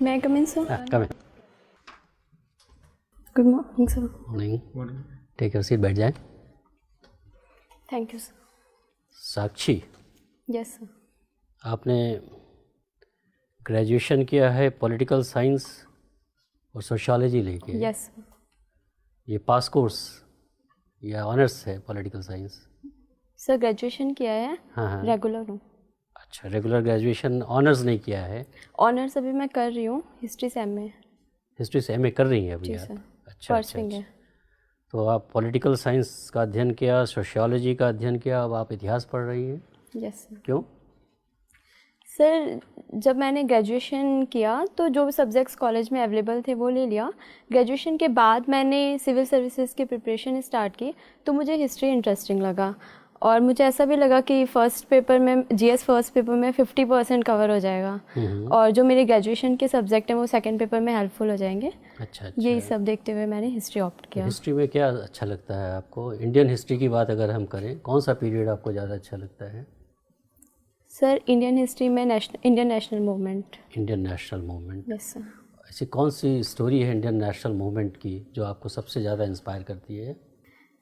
May I come in, sir? Come in. Good morning, sir. Morning. Take your seat, बैठ जाए. Thank you, sir. Sakshi, Yes, sir. आपने graduation किया है political science और sociology लेके. Yes, sir. ये पास course या ऑनर्स है पॉलिटिकल साइंस? सर ग्रेजुएशन किया है. हाँ. रेगुलर हूँ. अच्छा, रेगुलर ग्रेजुएशन, ऑनर्स नहीं किया है? ऑनर्स अभी मैं कर रही हूँ, हिस्ट्री से एमए. हिस्ट्री से एमए कर रही हैं अभी जी आप? सर. अच्छा. परसुइंग है. तो आप पॉलिटिकल साइंस का अध्ययन किया, सोशियोलॉजी का अध्ययन किया, अब आप इतिहास पढ़ रही हैं. Yes sir. क्यों? सर जब मैंने ग्रेजुएशन किया तो जो सब्जेक्ट्स कॉलेज में अवेलेबल थे वो ले लिया. ग्रेजुएशन के बाद मैंने सिविल सर्विसेज की प्रिपरेशन स्टार्ट की तो मुझे हिस्ट्री इंटरेस्टिंग लगा और मुझे ऐसा भी लगा कि फर्स्ट पेपर में जीएस फर्स्ट पेपर में 50% कवर हो जाएगा और जो मेरे ग्रेजुएशन के सब्जेक्ट हैं वो सेकंड पेपर में हेल्पफुल हो जाएंगे. अच्छा. यही सब देखते हुए मैंने हिस्ट्री ऑप्ट किया. हिस्ट्री में क्या अच्छा लगता है आपको? इंडियन हिस्ट्री की बात अगर हम करें, कौन सा पीरियड आपको ज़्यादा अच्छा लगता है? सर इंडियन हिस्ट्री में Indian national movement. Indian national movement. Yes sir. ऐसी कौन सी स्टोरी है इंडियन नेशनल मूवमेंट की जो आपको सबसे ज़्यादा इंस्पायर करती है?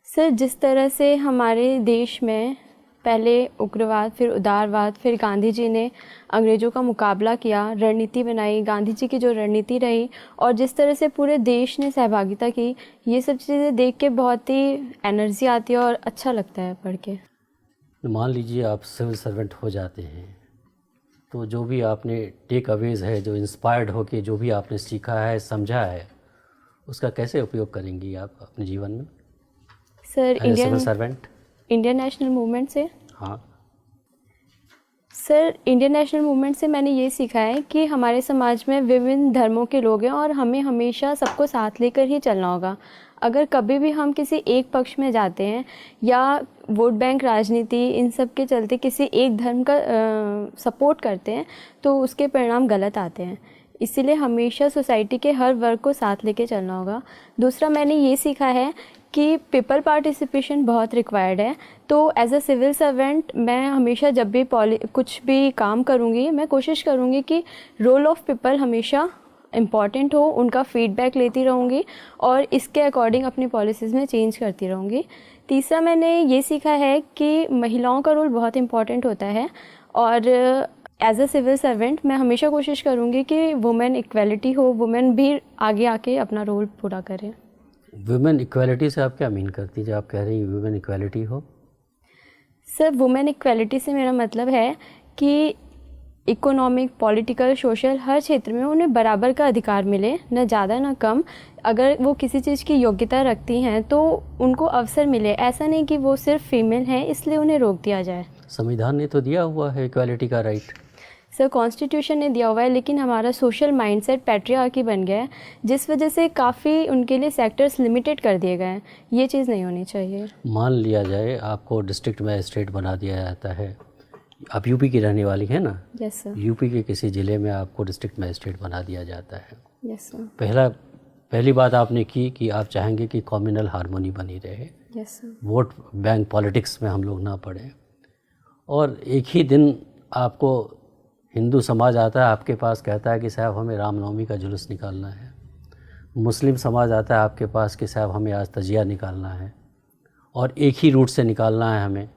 सर जिस तरह से हमारे देश में पहले उग्रवाद, फिर उदारवाद, फिर गांधी जी ने अंग्रेज़ों का मुकाबला किया, रणनीति बनाई, गांधी जी की जो रणनीति रही और जिस तरह से पूरे देश ने सहभागिता की, ये सब चीज़ें देख के बहुत ही एनर्जी आती है और अच्छा लगता है पढ़ के. मान लीजिए आप सिविल सर्वेंट हो जाते हैं तो जो भी आपने टेक अवेज है, जो इंस्पायर्ड हो के जो भी आपने सीखा है, समझा है, उसका कैसे उपयोग करेंगी आप अपने जीवन में? Sir civil servant Indian national movement से. हाँ. सर इंडियन नेशनल मूवमेंट से मैंने ये सीखा है कि हमारे समाज में विभिन्न धर्मों के लोग हैं और हमें हमेशा सबको साथ लेकर ही चलना होगा. अगर कभी भी हम किसी एक पक्ष में जाते हैं या वोट बैंक राजनीति इन सब के चलते किसी एक धर्म का सपोर्ट करते हैं तो उसके परिणाम गलत आते हैं. इसीलिए हमेशा सोसाइटी के हर वर्ग को साथ लेके चलना होगा. दूसरा मैंने ये सीखा है कि पीपल पार्टिसिपेशन बहुत रिक्वायर्ड है. तो एज अ सिविल सर्वेंट मैं हमेशा जब भी कुछ भी काम करूँगी मैं कोशिश करूँगी कि रोल ऑफ पीपल हमेशा इम्पॉर्टेंट हो, उनका फीडबैक लेती रहूँगी और इसके अकॉर्डिंग अपनी पॉलिसीज़ में चेंज करती रहूँगी. तीसरा मैंने ये सीखा है कि महिलाओं का रोल बहुत इम्पॉर्टेंट होता है और एज अ सिविल सर्वेंट मैं हमेशा कोशिश करूँगी कि वुमेन इक्वलिटी हो, वुमेन भी आगे आके अपना रोल पूरा करें. वुमेन इक्वलिटी से आप क्या मीन करती हैं जब आप कह रही हैं वुमेन इक्वलिटी हो? सर वुमेन इक्वलिटी से मेरा मतलब है कि इकोनॉमिक, पॉलिटिकल, सोशल हर क्षेत्र में उन्हें बराबर का अधिकार मिले, न ज़्यादा न कम. अगर वो किसी चीज़ की योग्यता रखती हैं तो उनको अवसर मिले. ऐसा नहीं कि वो सिर्फ फीमेल हैं इसलिए उन्हें रोक दिया जाए. संविधान ने तो दिया हुआ है इक्वलिटी का राइट. सर कॉन्स्टिट्यूशन ने दिया हुआ है लेकिन हमारा सोशल माइंडसेट पैट्रियार्की बन गया है जिस वजह से काफ़ी उनके लिए सेक्टर्स लिमिटेड कर दिए गए हैं. ये चीज़ नहीं होनी चाहिए. मान लिया जाए आपको डिस्ट्रिक्ट मजिस्ट्रेट बना दिया जाता है, आप यूपी की रहने वाली हैं ना? Yes sir. यूपी के किसी ज़िले में आपको डिस्ट्रिक्ट मजिस्ट्रेट बना दिया जाता है. Yes sir. पहली बात आपने की कि आप चाहेंगे कि कम्युनल हार्मोनी बनी रहे. Yes sir. Vote bank politics में हम लोग ना पड़े. और एक ही दिन आपको हिंदू समाज आता है आपके पास, कहता है कि साहब हमें रामनवमी का जुलूस निकालना है. मुस्लिम समाज आता है आपके पास कि साहब हमें आज तजिया निकालना है और एक ही रूट से निकालना है हमें.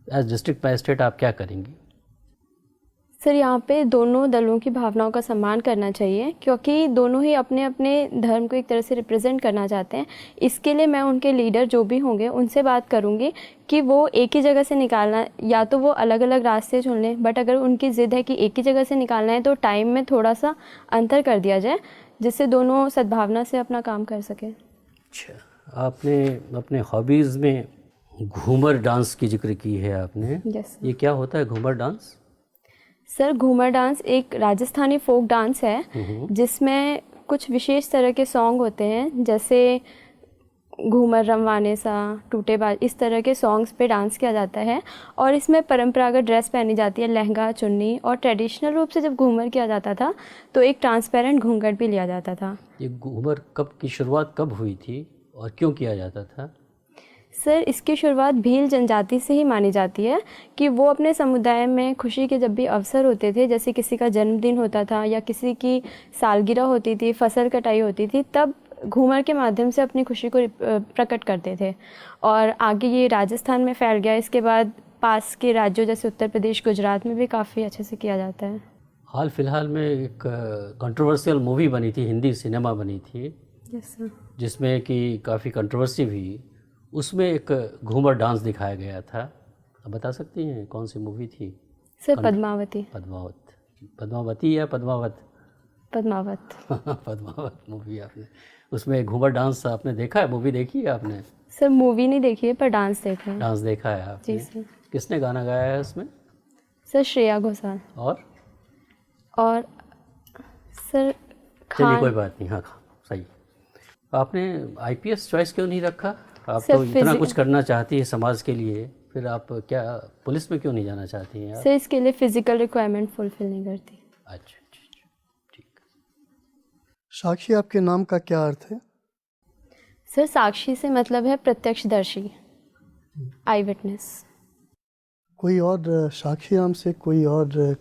एज डिस्ट्रिक्ट मजिस्ट्रेट आप क्या करेंगी? सर यहाँ पे दोनों दलों की भावनाओं का सम्मान करना चाहिए क्योंकि दोनों ही अपने अपने धर्म को एक तरह से रिप्रेजेंट करना चाहते हैं. इसके लिए मैं उनके लीडर जो भी होंगे उनसे बात करूँगी कि वो एक ही जगह से निकालना, या तो वो अलग अलग रास्ते चुन लें, बट अगर उनकी ज़िद है कि एक ही जगह से निकालना है तो टाइम में थोड़ा सा अंतर कर दिया जाए जिससे दोनों सद्भावना से अपना काम कर सकें. अच्छा, आपने अपने हॉबीज़ में घूमर डांस की जिक्र की है आपने. यस. ये क्या होता है Ghoomar dance? Sir Ghoomar dance एक राजस्थानी फोक डांस है जिसमें कुछ विशेष तरह के सॉन्ग होते हैं जैसे घूमर रमवाने सा, टूटे बाल, इस तरह के सॉन्ग्स पे डांस किया जाता है और इसमें परंपरागत ड्रेस पहनी जाती है, लहंगा, चुन्नी, और ट्रेडिशनल रूप से जब घूमर किया जाता था तो एक ट्रांसपेरेंट घूंघट भी लिया जाता था. ये घूमर की शुरुआत कब हुई थी और क्यों किया जाता था? सर इसकी शुरुआत भील जनजाति से ही मानी जाती है कि वो अपने समुदाय में खुशी के जब भी अवसर होते थे, जैसे किसी का जन्मदिन होता था या किसी की सालगिरह होती थी, फसल कटाई होती थी, तब घूमर के माध्यम से अपनी खुशी को प्रकट करते थे। और आगे ये राजस्थान में फैल गया। इसके बाद पास के राज्यों जैसे उत्तर प्रदेश, गुजरात में भी काफ़ी अच्छे से किया जाता है। हाल फिलहाल में एक कंट्रोवर्शियल मूवी बनी थी, हिंदी सिनेमा बनी थी, यस सर, जिसमें कि काफ़ी कंट्रोवर्सी हुई। उसमें एक घूमर डांस दिखाया गया था। आप बता सकती हैं कौन सी मूवी थी? सर पद्मावती। पद्मावती या पद्मावत? पद्मावत। पद्मावत मूवी आपने, उसमें घूमर डांस आपने देखा है? मूवी देखी है आपने? सर मूवी नहीं देखी है पर डांस देखा है। डांस देखा है आपने? जी सर। किसने गाना गाया है उसमें? सर श्रेया घोषाल। और सर चलिए कोई बात नहीं, हाँ सही। आपने आईपीएस चॉइस क्यों नहीं रखा? आप सर तो इतना कुछ करना चाहती है समाज के लिए, फिर आप क्या पुलिस में क्यों नहीं जाना चाहती हैं आप? सर इसके लिए फिजिकल रिक्वायरमेंट फुलफिल नहीं करती। अच्छा, ठीक। साक्षी आपके नाम का क्या अर्थ है? सर साक्षी से मतलब है प्रत्यक्षदर्शी, आई विटनेस। कोई और साक्षी नाम से कोई और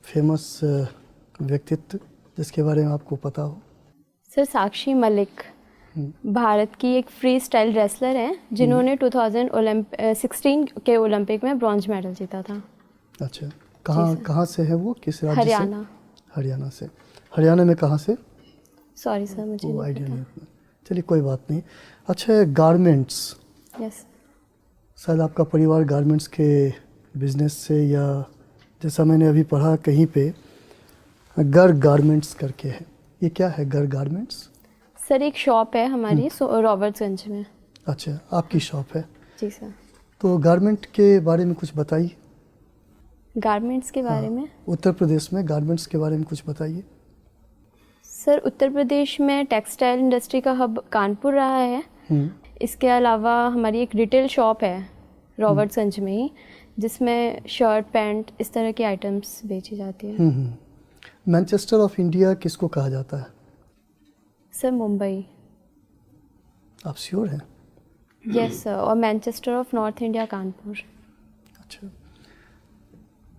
फेमस व्यक्तित्व जिसके बारे में आपको पता हो? सर साक्षी मलिक भारत की एक फ्री स्टाइल रेसलर हैं जिन्होंने 2016 के ओलंपिक में ब्रॉन्ज मेडल जीता था। अच्छा, कहाँ से है वो, किस राज्य से? हरियाणा। हरियाणा से। हरियाणा में कहाँ से? सॉरी सर मुझे वो नहीं आइडिया पता। नहीं। चलिए कोई बात नहीं। अच्छा, गारमेंट्स, यस शायद आपका परिवार गारमेंट्स के बिजनेस से, या जैसा मैंने अभी पढ़ा कहीं पे गर गारमेंट्स करके है, ये क्या है गर गारमेंट्स? सर एक शॉप है हमारी रॉबर्ट्सगंज में। अच्छा, आपकी शॉप है? जी सर। तो गारमेंट के बारे में कुछ बताइए। गारमेंट्स के बारे में? उत्तर प्रदेश में गारमेंट्स के बारे में कुछ बताइए। सर उत्तर प्रदेश में टेक्सटाइल इंडस्ट्री का हब कानपुर रहा है। इसके अलावा हमारी एक रिटेल शॉप है रॉबर्ट्सगंज में ही, जिसमें शर्ट पैंट इस तरह की आइटम्स बेची जाती है। मैनचेस्टर ऑफ इंडिया किसको कहा जाता है? सर मुंबई। आप श्योर हैं? Yes sir. और Manchester of north India Kanpur. अच्छा,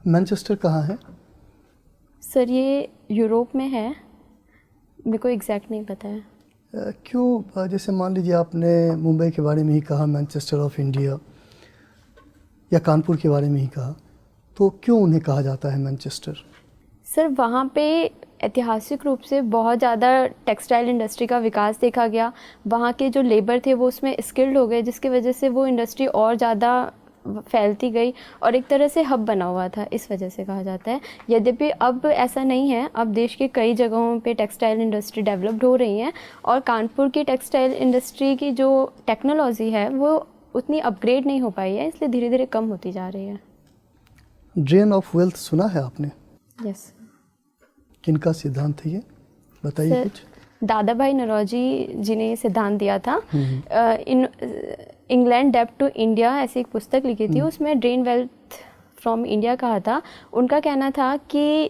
मैनचेस्टर कहाँ है? सर ये यूरोप में है, मेरे को एग्जैक्ट नहीं पता है। क्यों, जैसे मान लीजिए आपने मुंबई के बारे में ही कहा, मैनचेस्टर ऑफ इंडिया, या कानपुर के बारे में ही कहा, तो क्यों उन्हें कहा जाता है मैनचेस्टर? सर वहाँ पे ऐतिहासिक रूप से बहुत ज़्यादा टेक्सटाइल इंडस्ट्री का विकास देखा गया। वहाँ के जो लेबर थे वो उसमें स्किल्ड हो गए, जिसकी वजह से वो इंडस्ट्री और ज़्यादा फैलती गई और एक तरह से हब बना हुआ था, इस वजह से कहा जाता है। यद्यपि अब ऐसा नहीं है, अब देश के कई जगहों पे टेक्सटाइल इंडस्ट्री डेवलप्ड हो रही है और कानपुर की टेक्सटाइल इंडस्ट्री की जो टेक्नोलॉजी है वो उतनी अपग्रेड नहीं हो पाई है, इसलिए धीरे धीरे कम होती जा रही है। ड्रेन ऑफ वेल्थ सुना है आपने? यस। किनका सिद्धांत है ये, बताइए कुछ। दादा भाई नौरोजी जी ने सिद्धांत दिया था। इंग्लैंड डेब्ट टू इंडिया ऐसी एक पुस्तक लिखी थी, उसमें ड्रेन वेल्थ फ्रॉम इंडिया कहा था। उनका कहना था कि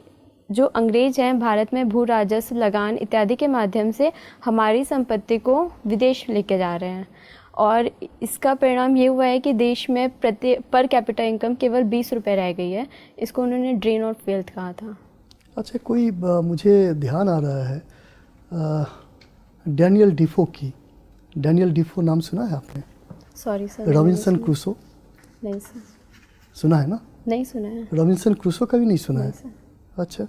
जो अंग्रेज हैं भारत में भू राजस्व, लगान इत्यादि के माध्यम से हमारी संपत्ति को विदेश लेके जा रहे हैं और इसका परिणाम ये हुआ है कि देश में पर कैपिटा इनकम केवल 20 रुपये रह गई है। इसको उन्होंने ड्रेन ऑफ वेल्थ कहा था। अच्छा, कोई मुझे ध्यान आ रहा है डैनियल डिफो की। डैनियल डिफो नाम सुना है आपने? Sorry sir. Robinson Crusoe? नहीं सर। सुना है ना? नहीं सुना है। रॉबिन्सन क्रूसो का भी नहीं सुना है? सर। अच्छा,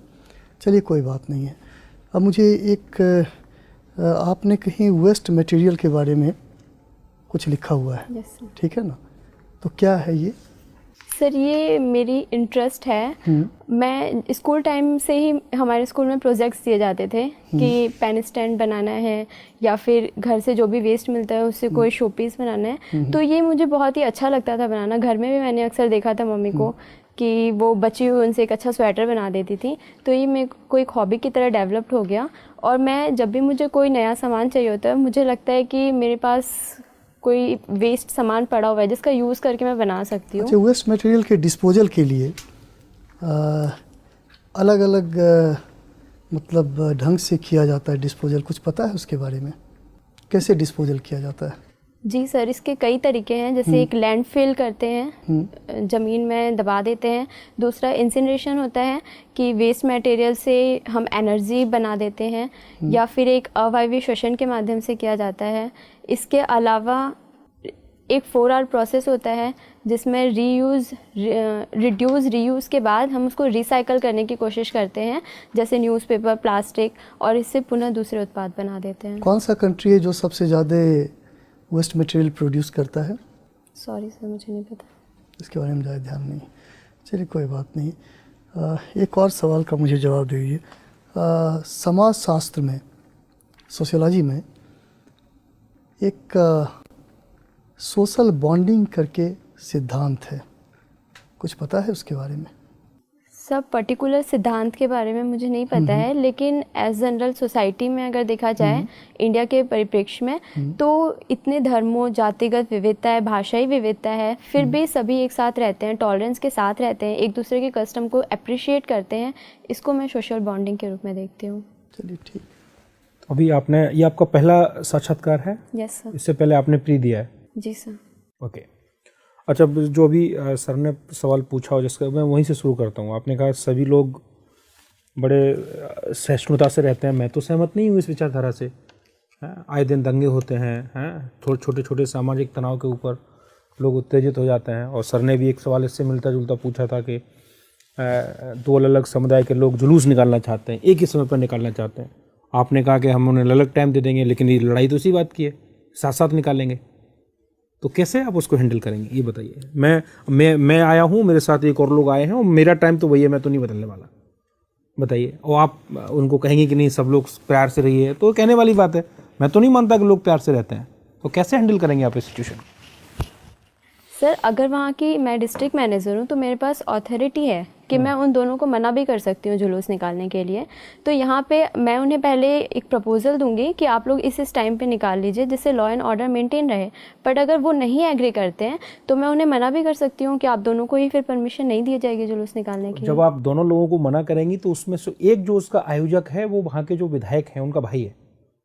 चलिए कोई बात नहीं है। अब मुझे एक आपने कहीं वेस्ट मटेरियल के बारे में कुछ लिखा हुआ है। Yes sir. ठीक है ना, तो क्या है ये? सर ये मेरी इंटरेस्ट है। मैं स्कूल टाइम से ही हमारे स्कूल में प्रोजेक्ट्स दिए जाते थे कि पेन स्टैंड बनाना है या फिर घर से जो भी वेस्ट मिलता है उससे कोई शो पीस बनाना है। तो ये मुझे बहुत ही अच्छा लगता था बनाना। घर में भी मैंने अक्सर देखा था मम्मी को कि वो बची हुई उनसे एक अच्छा स्वेटर बना देती थी। तो ये मेरे को एक हॉबी की तरह डेवलप्ड हो गया और मैं जब भी मुझे कोई नया सामान चाहिए होता है, मुझे लगता है कि मेरे पास कोई वेस्ट सामान पड़ा हुआ है जिसका यूज़ करके मैं बना सकती हूँ। अच्छा, वेस्ट मटेरियल के डिस्पोजल के लिए अलग अलग मतलब ढंग से किया जाता है डिस्पोजल, कुछ पता है उसके बारे में? कैसे डिस्पोजल किया जाता है? जी सर, इसके कई तरीके हैं। जैसे एक लैंडफिल करते हैं, ज़मीन में दबा देते हैं। दूसरा इंसिनरेशन होता है कि वेस्ट मटेरियल से हम एनर्जी बना देते हैं, या फिर एक अवायवीय श्वसन के माध्यम से किया जाता है। इसके अलावा एक 4R प्रोसेस होता है जिसमें रिड्यूस रीयूज़ के बाद हम उसको रिसाइकल करने की कोशिश करते हैं, जैसे न्यूज़पेपर, प्लास्टिक, और इससे पुनः दूसरे उत्पाद बना देते हैं। कौन सा कंट्री है जो सबसे ज़्यादा वेस्ट मटेरियल प्रोड्यूस करता है? सॉरी सर, मुझे नहीं पता, इसके बारे में ज़्यादा ध्यान नहीं। चलिए कोई बात नहीं। एक और सवाल का मुझे जवाब दीजिए। समाज शास्त्र में, सोशियोलॉजी में एक सोशल बॉन्डिंग करके सिद्धांत है, कुछ पता है उसके बारे में? सब पर्टिकुलर सिद्धांत के बारे में मुझे नहीं पता है, लेकिन एज जनरल सोसाइटी में अगर देखा जाए इंडिया के परिप्रेक्ष्य में, तो इतने धर्मों, जातिगत विविधता है, भाषाई विविधता है, फिर भी सभी एक साथ रहते हैं, टॉलरेंस के साथ रहते हैं, एक दूसरे के कस्टम को अप्रिशिएट करते हैं। इसको मैं सोशल बॉन्डिंग के रूप में देखती हूँ। चलिए ठीक। अभी आपने, ये आपका पहला साक्षात्कार है? Yes sir. इससे पहले आपने प्री दिया है? जी सर। ओके। अच्छा, जो अभी सर ने सवाल पूछा हो जिसका मैं वहीं से शुरू करता हूँ। आपने कहा सभी लोग बड़े सहिष्णुता से रहते हैं। मैं तो सहमत नहीं हूँ इस विचारधारा से। आए दिन दंगे होते हैं, छोटे छोटे सामाजिक तनाव के ऊपर लोग उत्तेजित हो जाते हैं। और सर ने भी एक सवाल इससे मिलता जुलता पूछा था कि दो अलग अलग समुदाय के लोग जुलूस निकालना चाहते हैं, एक ही समय पर निकालना चाहते हैं। आपने कहा कि हम उन्हें अलग टाइम दे देंगे, लेकिन ये लड़ाई तो उसी बात की है, साथ साथ निकालेंगे। तो कैसे आप उसको हैंडल करेंगे, ये बताइए। मैं आया हूँ, मेरे साथ एक और लोग आए हैं, और मेरा टाइम तो वही है, मैं तो नहीं बदलने वाला। बताइए। और आप उनको कहेंगे कि नहीं सब लोग प्यार से रहिए, तो कहने वाली बात है। मैं तो नहीं मानता कि लोग प्यार से रहते हैं। तो कैसे हैंडल करेंगे आप इस सिचुएशन? सर, अगर वहाँ की मैं डिस्ट्रिक्ट मैनेजर हूँ तो मेरे पास अथॉरिटी है कि मैं उन दोनों को मना भी कर सकती हूँ जुलूस निकालने के लिए। तो यहाँ पे मैं उन्हें पहले एक प्रपोजल दूंगी कि आप लोग इस टाइम पे निकाल लीजिए जिससे लॉ एंड ऑर्डर मेंटेन रहे। बट अगर वो नहीं एग्री करते हैं तो मैं उन्हें मना भी कर सकती हूँ कि आप दोनों को ही फिर परमिशन नहीं दी जाएगी जुलूस निकालने की। जब आप दोनों लोगों को मना करेंगी तो उसमें से एक जो उसका आयोजक है वो वहाँ के जो विधायक हैं उनका भाई है,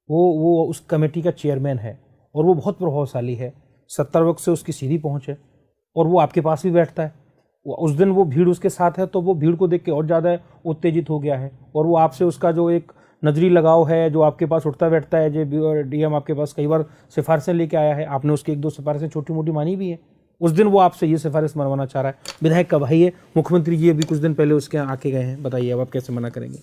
वो उस कमेटी का चेयरमैन है, और वो बहुत प्रभावशाली है। 70 वर्ष से उसकी सीधी पहुँच है, और वो आपके पास भी बैठता है। उस दिन वो भीड़ उसके साथ है, तो वो भीड़ को देख के और ज़्यादा उत्तेजित हो गया है, और वो आपसे उसका जो एक नजरी लगाव है, जो आपके पास उठता बैठता है। जो डीएम आपके पास कई बार सिफारिशें लेके आया है, आपने उसकी 1-2 सिफारिशें छोटी मोटी मानी भी है। उस दिन वो आपसे ये सिफारिश मनवाना चाह रहा है। विधायक का भाई है, मुख्यमंत्री जी अभी कुछ दिन पहले उसके यहाँ आके गए हैं। बताइए अब आप कैसे मना करेंगे?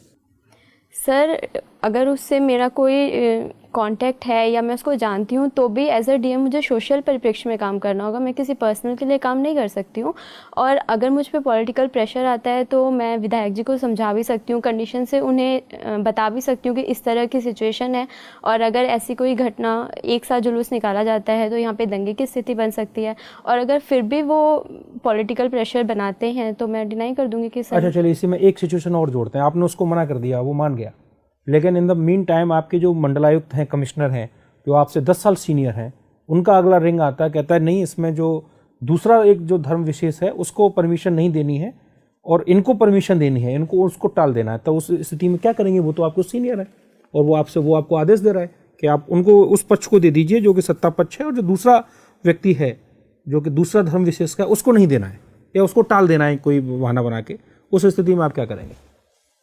सर, अगर उससे मेरा कोई कांटेक्ट है या मैं उसको जानती हूँ तो भी एज अ डीएम मुझे सोशल परिप्रेक्ष्य में काम करना होगा। मैं किसी पर्सनल के लिए काम नहीं कर सकती हूँ। और अगर मुझ पे पॉलिटिकल प्रेशर आता है तो मैं विधायक जी को समझा भी सकती हूँ, कंडीशन से उन्हें बता भी सकती हूँ कि इस तरह की सिचुएशन है, और अगर ऐसी कोई घटना एक साथ जुलूस निकाला जाता है तो यहाँ पे दंगे की स्थिति बन सकती है। और अगर फिर भी वो पॉलिटिकल प्रेशर बनाते हैं तो मैं डिनाई कर दूँगी कि सर। अच्छा चलिए, इसी में एक सिचुएशन और जोड़ते हैं। आपने उसको मना कर दिया, वो मान गया, लेकिन इन द मीन टाइम आपके जो मंडलायुक्त हैं, कमिश्नर हैं, जो आपसे 10 साल सीनियर हैं, उनका अगला रिंग आता है, कहता है नहीं इसमें जो दूसरा एक जो धर्म विशेष है उसको परमिशन नहीं देनी है और इनको परमिशन देनी है, इनको उसको टाल देना है। तो उस स्थिति में क्या करेंगे? वो तो आपको सीनियर है और वो आपको आदेश दे रहा है कि आप उनको उस पक्ष को दे दीजिए जो कि सत्ता पक्ष है, और जो दूसरा व्यक्ति है जो कि दूसरा धर्म विशेष का, उसको नहीं देना है या उसको टाल देना है कोई बहाना बना के। उस स्थिति में आप क्या करेंगे?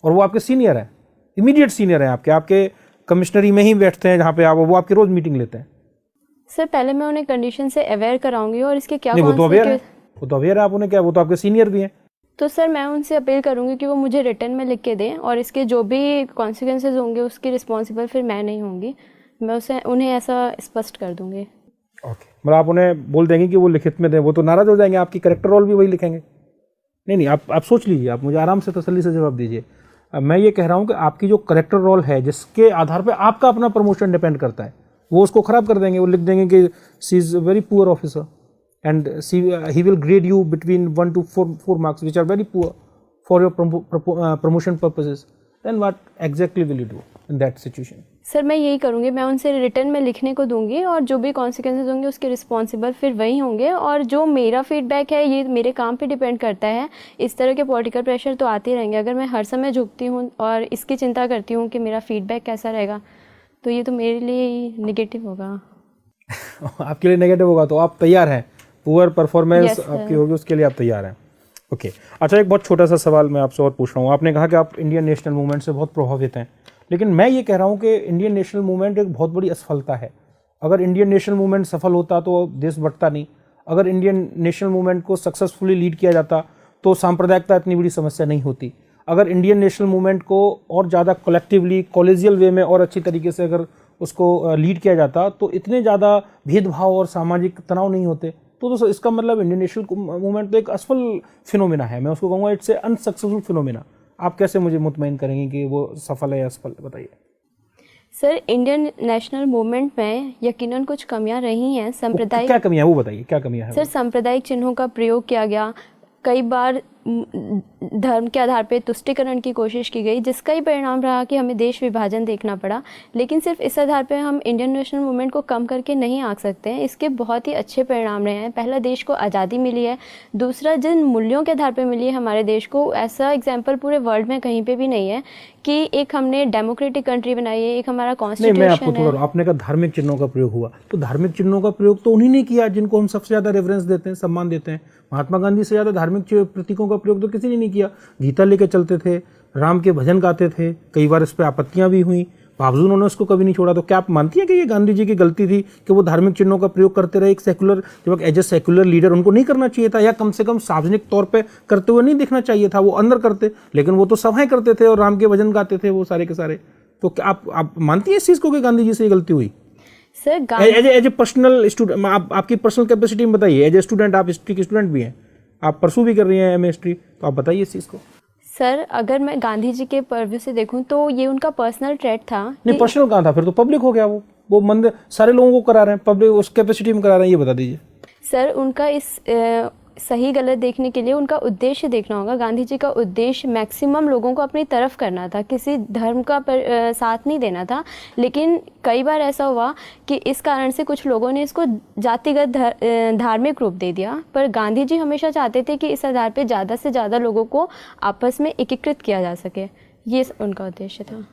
और वो आपके सीनियर है, इमीडिएट सीनियर है, आपके कमिश्नरी में ही बैठते हैं जहाँ पे वो आपकी रोज मीटिंग लेते हैं। सर, पहले मैं उन्हें कंडीशन से अवेयर कराऊंगी और इसके क्या वो तो अवेयर है, आप उन्हें क्या, वो तो आपके सीनियर भी हैं। तो सर मैं उनसे अपील करूंगी कि वो मुझे रिटर्न में लिख के दें, और इसके जो भी कॉन्सिक्वेंसेज होंगे उसकी रिस्पॉन्सिबल फिर मैं नहीं होंगी। मैं उन्हें ऐसा स्पष्ट कर दूंगी। ओके, मतलब आप उन्हें बोल देंगे कि वो लिखित में दें। वो तो नाराज हो जाएंगे, आपकी करेक्टर रोल भी वही लिखेंगे। नहीं, आप सोच लीजिए, आप मुझे आराम से तसल्ली से जवाब दीजिए। मैं ये कह रहा हूँ कि आपकी जो करेक्टर रोल है, जिसके आधार पे आपका अपना प्रमोशन डिपेंड करता है, वो उसको खराब कर देंगे। वो लिख देंगे कि she is a very poor officer and he will grade you between 1 to 4 marks which are very poor for your promotion purposes. Then what exactly will you do in that situation? Sir मैं यही करूँगी, मैं उनसे return में लिखने को दूंगी, और जो भी कॉन्सिक्वेंसेज होंगे उसके रिस्पॉन्सिबल फिर वही होंगे। और जो मेरा फीडबैक है ये मेरे काम पे डिपेंड करता है। इस तरह के पॉलिटिकल प्रेशर तो आते रहेंगे। अगर मैं हर समय झुकती हूँ और इसकी चिंता करती हूँ कि मेरा फीडबैक कैसा रहेगा, तो ये तो मेरे लिए ही निगेटिव होगा। आपके लिए नेगेटिव होगा तो आप तैयार हैं, पुअर परफॉर्मेंस Yes, sir. आपकी होगी उसके लिए आप तैयार हैं। ओके अच्छा, एक बहुत छोटा सा सवाल मैं आपसे और पूछ रहा हूँ। आपने कहा कि आप इंडियन नेशनल मूवमेंट से बहुत प्रभावित हैं, लेकिन मैं ये कह रहा हूँ कि इंडियन नेशनल मूवमेंट एक बहुत बड़ी असफलता है। अगर इंडियन नेशनल मूवमेंट सफल होता तो देश बढ़ता नहीं। अगर इंडियन नेशनल मूवमेंट को सक्सेसफुली लीड किया जाता तो सांप्रदायिकता इतनी बड़ी समस्या नहीं होती। अगर इंडियन नेशनल मूवमेंट को और ज़्यादा कलेक्टिवली कॉलेजियल वे में और अच्छी तरीके से अगर उसको लीड किया जाता तो इतने ज़्यादा भेदभाव और सामाजिक तनाव नहीं होते। तो इसका मतलब इंडियन नेशनल मूवमेंट तो एक असफल फिनोमिना है, मैं उसको कहूँगा इट्स ए अनसक्सेसफुल फिनोमिना। आप कैसे मुझे मुतमईन करेंगे कि वो सफल है या असफल, बताइए। सर, इंडियन नेशनल मूवमेंट में यकीनन कुछ कमियां रही हैं। सांप्रदायिक, क्या कमियां है वो बताइए, क्या कमियां है? सर, सांप्रदायिक चिन्हों का प्रयोग किया गया, कई बार धर्म के आधार पर तुष्टीकरण की कोशिश की गई, जिसका ही परिणाम रहा कि हमें देश विभाजन देखना पड़ा। लेकिन सिर्फ इस आधार पर हम इंडियन नेशनल मूवमेंट को कम करके नहीं आंक सकते हैं। इसके बहुत ही अच्छे परिणाम रहे हैं। पहला, देश को आज़ादी मिली है। दूसरा, जिन मूल्यों के आधार पर मिली है हमारे देश को, ऐसा एग्जाम्पल पूरे वर्ल्ड में कहीं पे भी नहीं है कि एक हमने डेमोक्रेटिक कंट्री बनाई है, एक हमारा नहीं, कॉन्स्टिट्यूशन मैं आपको है। थोड़ा, आपने कहा धार्मिक चिन्हों का प्रयोग हुआ, तो धार्मिक चिन्हों का प्रयोग तो उन्हीं ने किया जिनको हम सबसे ज़्यादा रेफरेंस देते हैं, सम्मान देते हैं। महात्मा गांधी से ज़्यादा धार्मिक प्रतीकों का प्रयोग तो किसी ने नहीं किया। गीता लेके चलते थे, राम के भजन गाते थे, कई बार इस पर आपत्तियां भी हुई, बावजूद उन्होंने उसको कभी नहीं छोड़ा। तो क्या आप मानती हैं कि ये गांधी जी की गलती थी कि वो धार्मिक चिन्हों का प्रयोग करते रहे? एक सेकुलर, जब एज ए सेकुलर लीडर उनको नहीं करना चाहिए था, या कम से कम सार्वजनिक तौर पे करते हुए नहीं दिखना चाहिए था? वो अंदर करते, लेकिन वो तो सभाएं करते थे और राम के भजन गाते थे वो सारे के सारे। तो क्या आप मानती हैं इस चीज़ को कि गांधी जी से ये गलती हुई? Sir, as a personal student, आपकी पर्सनल कैपेसिटी में बताइए। एज ए स्टूडेंट, आप हिस्ट्री की स्टूडेंट भी हैं, आप परसू भी कर रही हैं एम हिस्ट्री, तो आप बताइए इस चीज़ को। सर, अगर मैं गांधी जी के पर्व्यू से देखूं तो ये उनका पर्सनल ट्रेट था। नहीं, पर्सनल कहाँ था, फिर तो पब्लिक हो गया। वो मंदिर सारे लोगों को करा रहे हैं, पब्लिक उस कैपेसिटी में करा रहे हैं, ये बता दीजिए। सर, उनका इस सही गलत देखने के लिए उनका उद्देश्य देखना होगा। गांधी जी का उद्देश्य मैक्सिमम लोगों को अपनी तरफ करना था, किसी धर्म का साथ नहीं देना था। लेकिन कई बार ऐसा हुआ कि इस कारण से कुछ लोगों ने इसको जातिगत धार्मिक रूप दे दिया। पर गांधी जी हमेशा चाहते थे कि इस आधार पर ज़्यादा से ज़्यादा लोगों को आपस में एकीकृत किया जा सके, ये उनका उद्देश्य था।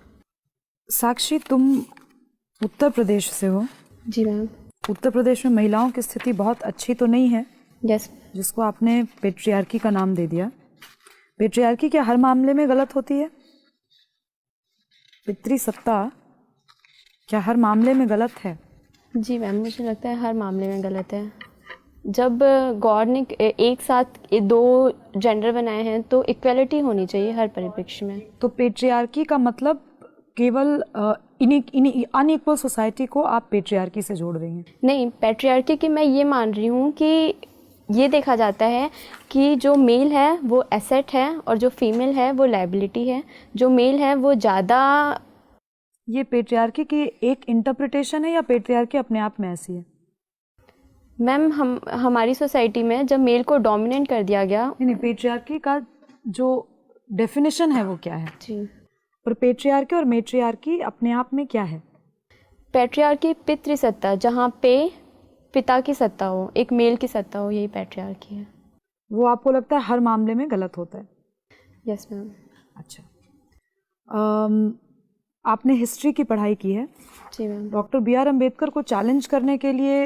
साक्षी, तुम उत्तर प्रदेश से हो। जी मैम। उत्तर प्रदेश में महिलाओं की स्थिति बहुत अच्छी तो नहीं है, यस। जिसको आपने पेट्रियार्की का नाम दे दिया। पेट्रियार्की क्या हर मामले में गलत होती है? पितृसत्ता क्या हर मामले में गलत है? जी मैम, मुझे लगता है हर मामले में गलत है। जब गॉड ने एक साथ दो जेंडर बनाए हैं तो इक्वलिटी होनी चाहिए हर परिप्रेक्ष्य में। तो पेट्रियार्की का मतलब केवल अनइक्वल सोसाइटी को आप पेट्रियार्की से जोड़ रही हैं? नहीं, पेट्रियार्की की मैं ये मान रही हूँ कि ये देखा जाता है कि जो मेल है वो एसेट है और जो फीमेल है वो लायबिलिटी है। जो मेल है वो ज़्यादा। ये पेट्रियार्की की एक इंटरप्रिटेशन है या पेट्रियार्की अपने आप में ऐसी है? मैम, हमारी सोसाइटी में जब मेल को डोमिनेट कर दिया गया। नहीं, पेट्रियार्की का जो डेफिनेशन है वो क्या है? जी। पर पेट्रियार्की और मेट्रियार्की अपने आप में क्या है? पेट्रियार्की पितृसत्ता, जहाँ पे पिता की सत्ता हो, एक मेल की सत्ता हो, यही पेट्रियार्की है। वो आपको लगता है हर मामले में गलत होता है? Yes ma'am. अच्छा, आपने हिस्ट्री की पढ़ाई की है। जी ma'am. Doctor B R Ambedkar को चैलेंज करने के लिए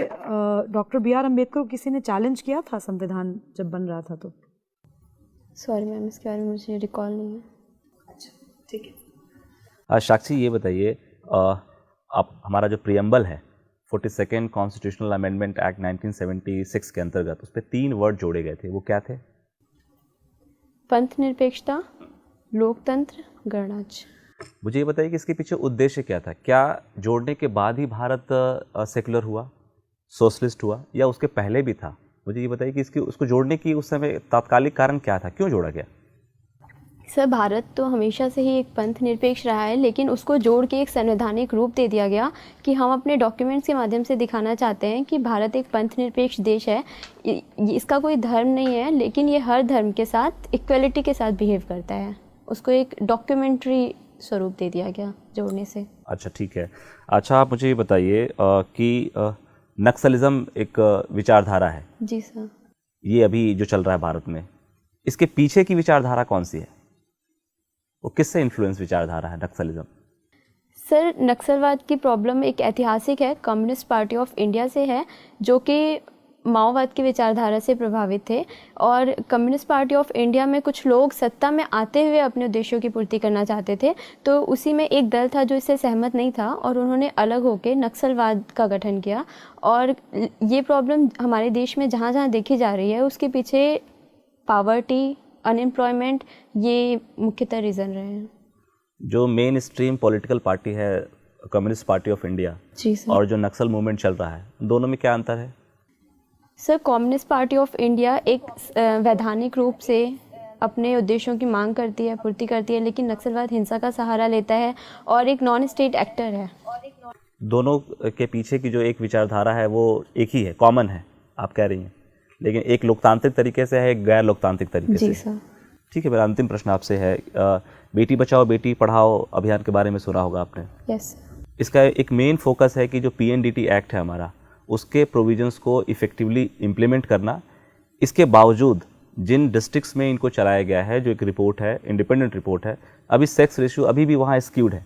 डॉक्टर बी आर अम्बेडकर को किसी ने चैलेंज किया था संविधान जब बन रहा था तो? सॉरी मैम, इसके बारे में मुझे रिकॉल नहीं है। अच्छा, ठीक है। साक्षी, ये बताइए, आप हमारा जो प्रियम्बल है 42nd कॉन्स्टिट्यूशनल अमेंडमेंट एक्ट 1976 के अंतर्गत, उस पर 3 वर्ड जोड़े गए थे, वो क्या थे? पंथ निरपेक्षता, लोकतंत्र, गणराज्य। मुझे ये बताइए कि इसके पीछे उद्देश्य क्या था? क्या जोड़ने के बाद ही भारत सेकुलर हुआ, सोशलिस्ट हुआ, या उसके पहले भी था? मुझे ये बताइए कि उसको जोड़ने की उस समय तात्कालिक कारण क्या था, क्यों जोड़ा गया? सर, भारत तो हमेशा से ही एक पंथ निरपेक्ष रहा है, लेकिन उसको जोड़ के एक संवैधानिक रूप दे दिया गया कि हम अपने डॉक्यूमेंट्स के माध्यम से दिखाना चाहते हैं कि भारत एक पंथ निरपेक्ष देश है। इसका कोई धर्म नहीं है, लेकिन ये हर धर्म के साथ इक्वलिटी के साथ बिहेव करता है। उसको एक डॉक्यूमेंट्री स्वरूप दे दिया गया जोड़ने से। अच्छा, ठीक है। अच्छा, आप मुझे ये बताइए कि नक्सलिज्म एक विचारधारा है। जी सर। ये अभी जो चल रहा है भारत में, इसके पीछे की विचारधारा कौन सी है? वो किससे इन्फ्लुएंस विचारधारा है नक्सलिज्म? सर, नक्सलवाद की प्रॉब्लम एक ऐतिहासिक है, कम्युनिस्ट पार्टी ऑफ इंडिया से है, जो कि माओवाद की विचारधारा से प्रभावित थे। और कम्युनिस्ट पार्टी ऑफ इंडिया में कुछ लोग सत्ता में आते हुए अपने उद्देश्यों की पूर्ति करना चाहते थे, तो उसी में एक दल था जो इससे सहमत नहीं था और उन्होंने अलग होकर नक्सलवाद का गठन किया। और ये प्रॉब्लम हमारे देश में जहाँ जहाँ देखी जा रही है, उसके पीछे पावर्टी, अनएम्प्लॉयमेंट, ये मुख्यतः रीज़न रहे हैं। जो मेन स्ट्रीम पॉलिटिकल पार्टी है कम्युनिस्ट पार्टी ऑफ इंडिया जी सर। और जो नक्सल मूवमेंट चल रहा है, दोनों में क्या अंतर है? Sir, communist party of India एक वैधानिक रूप से अपने उद्देश्यों की मांग करती है, पूर्ति करती है, लेकिन नक्सलवाद हिंसा का सहारा लेता है और एक नॉन स्टेट एक्टर है। दोनों के पीछे की जो एक विचारधारा है वो एक ही है, कॉमन है, आप कह रही हैं, लेकिन एक लोकतांत्रिक तरीके से है, एक गैर लोकतांत्रिक तरीके से। जी सर। ठीक है, मेरा अंतिम प्रश्न आपसे है, बेटी बचाओ बेटी पढ़ाओ अभियान के बारे में सुना होगा आपने। यस। इसका एक मेन फोकस है कि जो PNDT एक्ट है हमारा, उसके प्रोविजंस को इफ़ेक्टिवली इम्प्लीमेंट करना। इसके बावजूद जिन डिस्ट्रिक्ट्स में इनको चलाया गया है, जो एक रिपोर्ट है, इंडिपेंडेंट रिपोर्ट है, अभी सेक्स रेशियो अभी भी वहाँ स्क्यूड है,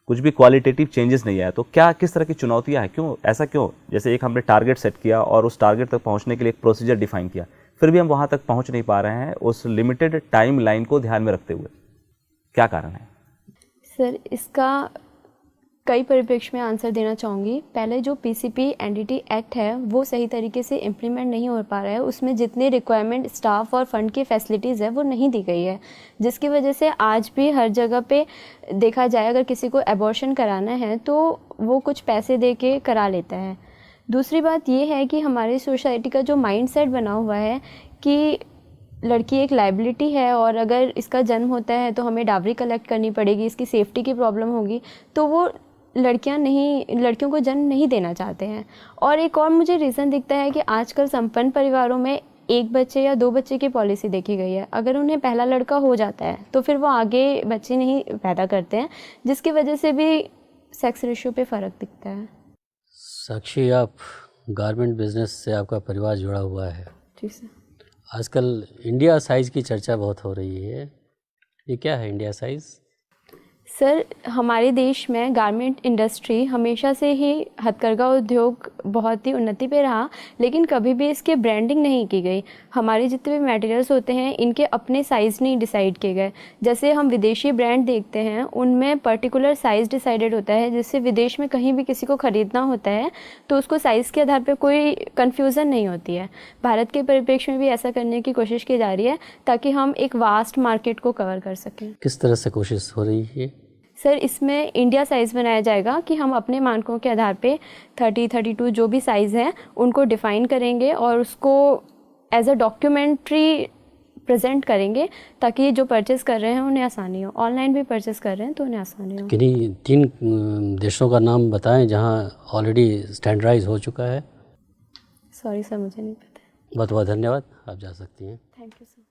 कुछ भी क्वालिटेटिव चेंजेस नहीं आया। तो क्या किस तरह की चुनौतियाँ हैं, क्यों ऐसा क्यों? जैसे एक हमने टारगेट सेट किया और उस टारगेट तक पहुँचने के लिए एक प्रोसीजर डिफाइन किया, फिर भी हम वहाँ तक पहुँच नहीं पा रहे हैं उस लिमिटेड टाइम लाइन को ध्यान में रखते हुए, क्या कारण है? सर, इसका कई परिप्रेक्ष्य में आंसर देना चाहूँगी। पहले जो PCP NDT एक्ट है वो सही तरीके से इम्प्लीमेंट नहीं हो पा रहा है, उसमें जितने रिक्वायरमेंट स्टाफ और फंड की फैसिलिटीज़ है वो नहीं दी गई है, जिसकी वजह से आज भी हर जगह पे देखा जाए अगर किसी को एबॉर्शन कराना है तो वो कुछ पैसे दे के करा लेता है। दूसरी बात ये है कि हमारी सोसाइटी का जो माइंडसेट बना हुआ है कि लड़की एक लाइबिलिटी है और अगर इसका जन्म होता है तो हमें डावरी कलेक्ट करनी पड़ेगी, इसकी सेफ्टी की प्रॉब्लम होगी, तो वो लड़कियों को जन्म नहीं देना चाहते हैं। और एक और मुझे रीज़न दिखता है कि आजकल संपन्न परिवारों में 1 बच्चे या 2 बच्चे की पॉलिसी देखी गई है। अगर उन्हें पहला लड़का हो जाता है तो फिर वो आगे बच्चे नहीं पैदा करते हैं, जिसकी वजह से भी सेक्स रेशियो पे फ़र्क दिखता है। साक्षी, आप गारमेंट बिजनेस से आपका परिवार जुड़ा हुआ है। जी सर। आजकल इंडिया साइज़ की चर्चा बहुत हो रही है, ये क्या है इंडिया साइज़? सर, हमारे देश में गारमेंट इंडस्ट्री हमेशा से ही हथकरघा उद्योग बहुत ही उन्नति पे रहा, लेकिन कभी भी इसकी ब्रांडिंग नहीं की गई। हमारे जितने भी मटेरियल्स होते हैं इनके अपने साइज़ नहीं डिसाइड किए गए। जैसे हम विदेशी ब्रांड देखते हैं उनमें पर्टिकुलर साइज़ डिसाइडेड होता है, जिससे विदेश में कहीं भी किसी को ख़रीदना होता है तो उसको साइज़ के आधार पर कोई कन्फ्यूज़न नहीं होती है। भारत के परिप्रेक्ष्य में भी ऐसा करने की कोशिश की जा रही है ताकि हम एक वास्ट मार्केट को कवर कर सकें। किस तरह से कोशिश हो रही है? सर, इसमें इंडिया साइज़ बनाया जाएगा कि हम अपने मानकों के आधार पे 30, 32 जो भी साइज़ हैं उनको डिफ़ाइन करेंगे और उसको एज अ डॉक्यूमेंट्री प्रेजेंट करेंगे ताकि जो परचेज़ कर रहे हैं उन्हें आसानी हो। ऑनलाइन भी परचेज़ कर रहे हैं तो उन्हें आसानी हो। किन्हीं 3 देशों का नाम बताएं जहां ऑलरेडी स्टैंडर्डाइज हो चुका है। सॉरी सर, मुझे नहीं पता। बहुत बहुत धन्यवाद, आप जा सकती हैं। Thank you sir.